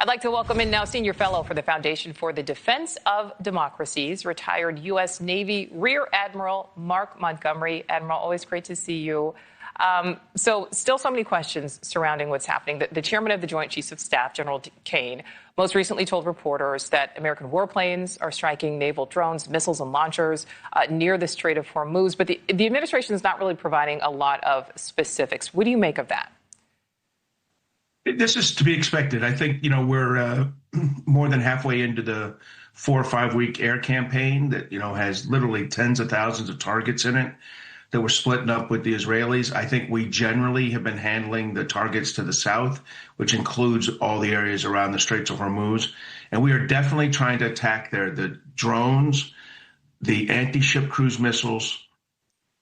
I'd like to welcome in now Senior Fellow for the Foundation for the Defense of Democracies, retired U.S. Navy Rear Admiral Mark Montgomery. Admiral, always great to see you. Still so many questions surrounding what's happening. The chairman of the Joint Chiefs of Staff, General Kane, most recently told reporters that American warplanes are striking naval drones, missiles, and launchers near the Strait of Hormuz. But the administration is not really providing a lot of specifics. What do you make of that? This is to be expected. I think, we're more than halfway into the 4 or 5 week air campaign that, has literally tens of thousands of targets in it that we're splitting up with the Israelis. I think we generally have been handling the targets to the south, which includes all the areas around the Straits of Hormuz. And we are definitely trying to attack there the drones, the anti-ship cruise missiles,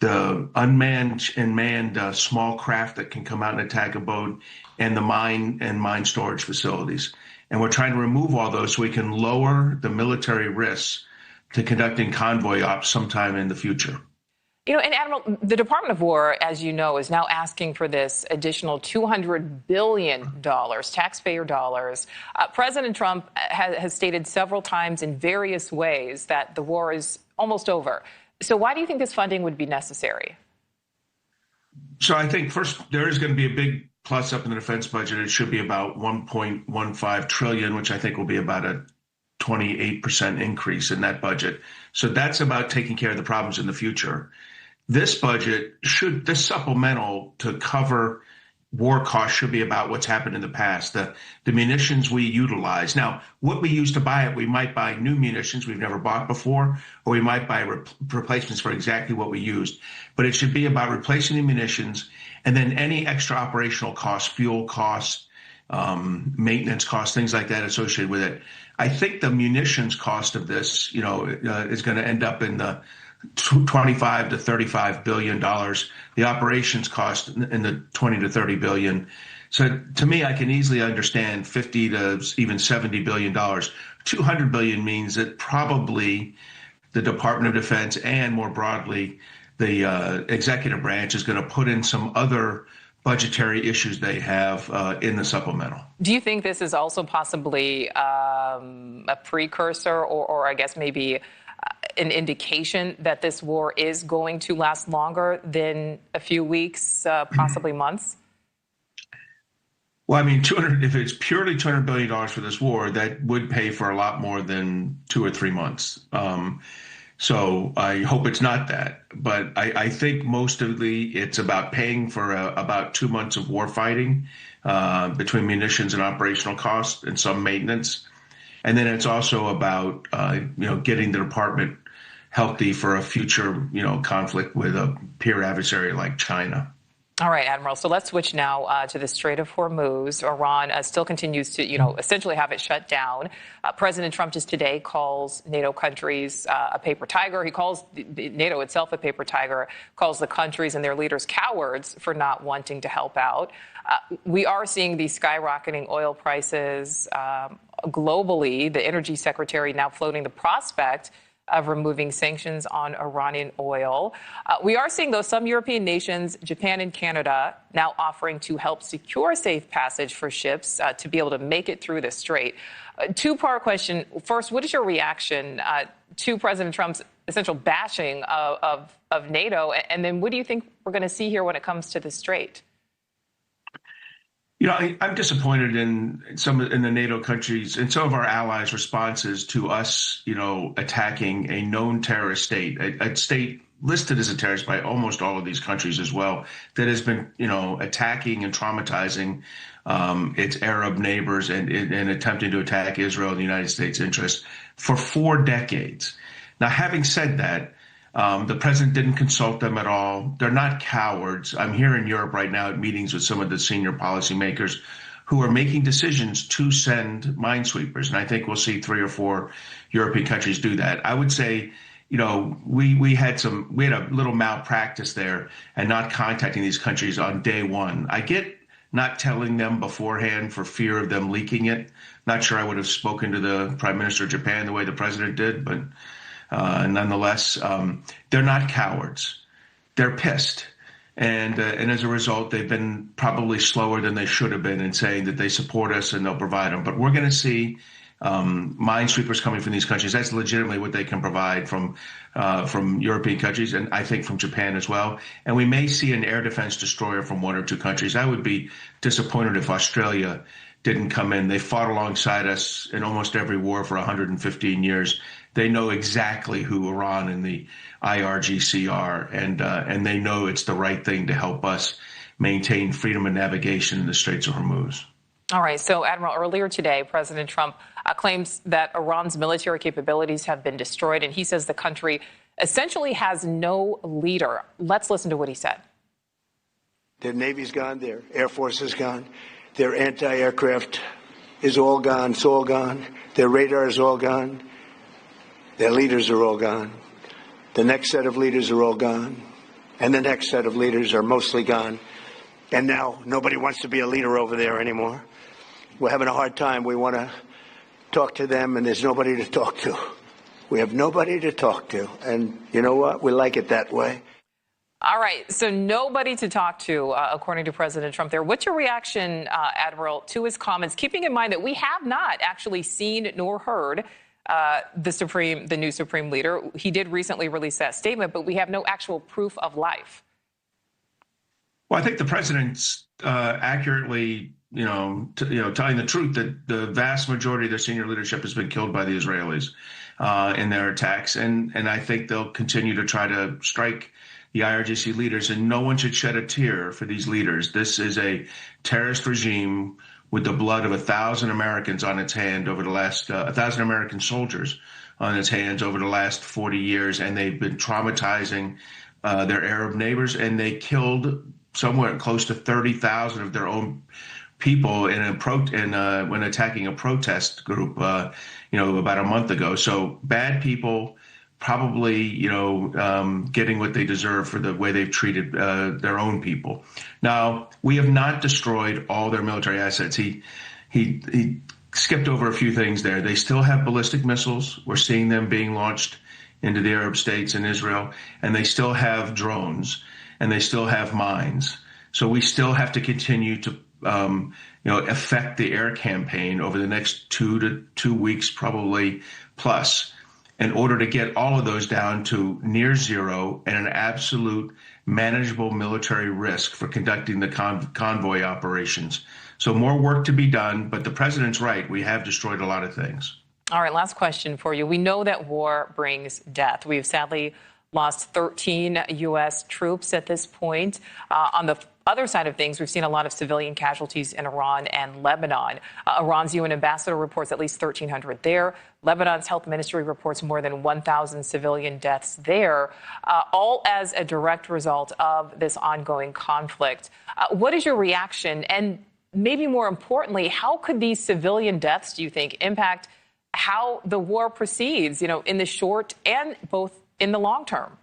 the unmanned and manned small craft that can come out and attack a boat, and the mine storage facilities. And we're trying to remove all those so we can lower the military risks to conducting convoy ops sometime in the future. And Admiral, the Department of War, as you know, is now asking for this additional $200 billion, taxpayer dollars. President Trump has stated several times in various ways that the war is almost over. So why do you think this funding would be necessary? So I think first, there is going to be a big plus up in the defense budget. It should be about $1.15 trillion, which I think will be about a 28% increase in that budget. So that's about taking care of the problems in the future. This budget this supplemental to cover war costs should be about what's happened in the past, the munitions we utilize. Now, what we use to buy it, we might buy new munitions we've never bought before, or we might buy replacements for exactly what we used. But it should be about replacing the munitions, and then any extra operational costs, fuel costs, maintenance costs, things like that associated with it. I think the munitions cost of this, is going to end up in the $25 to $35 billion. The operations cost in the $20 to $30 billion. So to me, I can easily understand $50 to even $70 billion. $200 billion means that probably the Department of Defense and more broadly the executive branch is going to put in some other budgetary issues they have in the supplemental. Do you think this is also possibly a precursor or I guess maybe an indication that this war is going to last longer than a few weeks, possibly months? Well, I mean, if it's purely $200 billion for this war, that would pay for a lot more than 2 or 3 months. So I hope it's not that. But I think mostly it's about paying for about 2 months of war fighting between munitions and operational costs and some maintenance. And then it's also about, getting the department healthy for a future, conflict with a peer adversary like China. All right, Admiral. So let's switch now to the Strait of Hormuz. Iran still continues to, essentially have it shut down. President Trump just today calls NATO countries a paper tiger. He calls NATO itself a paper tiger, calls the countries and their leaders cowards for not wanting to help out. We are seeing these skyrocketing oil prices globally. The energy secretary now floating the prospect of removing sanctions on Iranian oil. We are seeing, though, some European nations, Japan and Canada, now offering to help secure safe passage for ships to be able to make it through the strait. Two-part question. First, what is your reaction to President Trump's essential bashing of NATO? And then what do you think we're going to see here when it comes to the strait? I'm disappointed in the NATO countries and some of our allies' responses to us, attacking a known terrorist state, a state listed as a terrorist by almost all of these countries as well, that has been, attacking and traumatizing its Arab neighbors and attempting to attack Israel and the United States' interests for 4 decades. Now, having said that, the president didn't consult them at all. They're not cowards. I'm here in Europe right now at meetings with some of the senior policymakers who are making decisions to send minesweepers. And I think we'll see 3 or 4 European countries do that. I would say, we had a little malpractice there and not contacting these countries on day one. I get not telling them beforehand for fear of them leaking it. Not sure I would have spoken to the Prime Minister of Japan the way the president did, but nonetheless, they're not cowards. They're pissed. And as a result, they've been probably slower than they should have been in saying that they support us and they'll provide them. But we're going to see minesweepers coming from these countries. That's legitimately what they can provide from European countries, and I think from Japan as well. And we may see an air defense destroyer from one or two countries. I would be disappointed if Australia didn't come in. They fought alongside us in almost every war for 115 years. They know exactly who Iran and the IRGC are, and they know it's the right thing to help us maintain freedom of navigation in the Straits of Hormuz. All right. So, Admiral, earlier today, President Trump claims that Iran's military capabilities have been destroyed, and he says the country essentially has no leader. Let's listen to what he said. Their Navy's gone. Their Air Force is gone. Their anti-aircraft is all gone. It's all gone. Their radar is all gone. Their leaders are all gone. The next set of leaders are all gone. And the next set of leaders are mostly gone. And now nobody wants to be a leader over there anymore. We're having a hard time. We want to talk to them, and there's nobody to talk to. We have nobody to talk to. And you know what? We like it that way. All right. So nobody to talk to, according to President Trump there. What's your reaction, Admiral, to his comments, keeping in mind that we have not actually seen nor heard the new Supreme Leader? He did recently release that statement, but we have no actual proof of life. Well, I think the president's accurately, telling the truth that the vast majority of their senior leadership has been killed by the Israelis in their attacks, and I think they'll continue to try to strike the IRGC leaders, and no one should shed a tear for these leaders. This is a terrorist regime with the blood of 1,000 Americans on its hand over the last 1,000 American soldiers on its hands over the last 40 years, and they've been traumatizing their Arab neighbors, and they killed somewhere close to 30,000 of their own people when attacking a protest group, about a month ago. So bad people, probably, getting what they deserve for the way they've treated their own people. Now, we have not destroyed all their military assets. He skipped over a few things there. They still have ballistic missiles. We're seeing them being launched into the Arab states and Israel, and they still have drones, and they still have mines. So we still have to continue to, affect the air campaign over the next 2 weeks, probably plus, in order to get all of those down to near zero and an absolute manageable military risk for conducting the convoy operations. So more work to be done, but the president's right. We have destroyed a lot of things. All right, last question for you. We know that war brings death. We've sadly lost 13 U.S. troops at this point. On the other side of things, we've seen a lot of civilian casualties in Iran and Lebanon. Iran's UN ambassador reports at least 1,300 there. Lebanon's health ministry reports more than 1,000 civilian deaths there, all as a direct result of this ongoing conflict. What is your reaction? And maybe more importantly, how could these civilian deaths, do you think, impact how the war proceeds, in the short and both in the long term?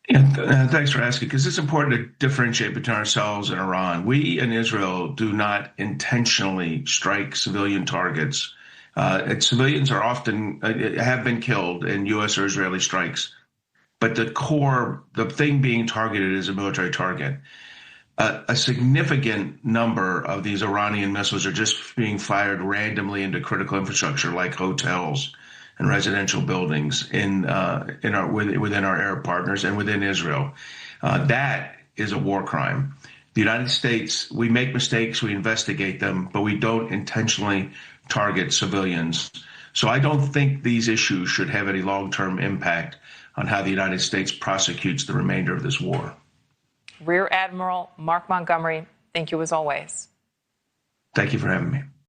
Yeah, thanks for asking, because it's important to differentiate between ourselves and Iran. We in Israel do not intentionally strike civilian targets. Civilians are often have been killed in U.S. or Israeli strikes, but the thing being targeted is a military target. A significant number of these Iranian missiles are just being fired randomly into critical infrastructure like hotels and residential buildings within our Arab partners and within Israel. That is a war crime. The United States, we make mistakes, we investigate them, but we don't intentionally target civilians. So I don't think these issues should have any long-term impact on how the United States prosecutes the remainder of this war. Rear Admiral Mark Montgomery, thank you as always. Thank you for having me.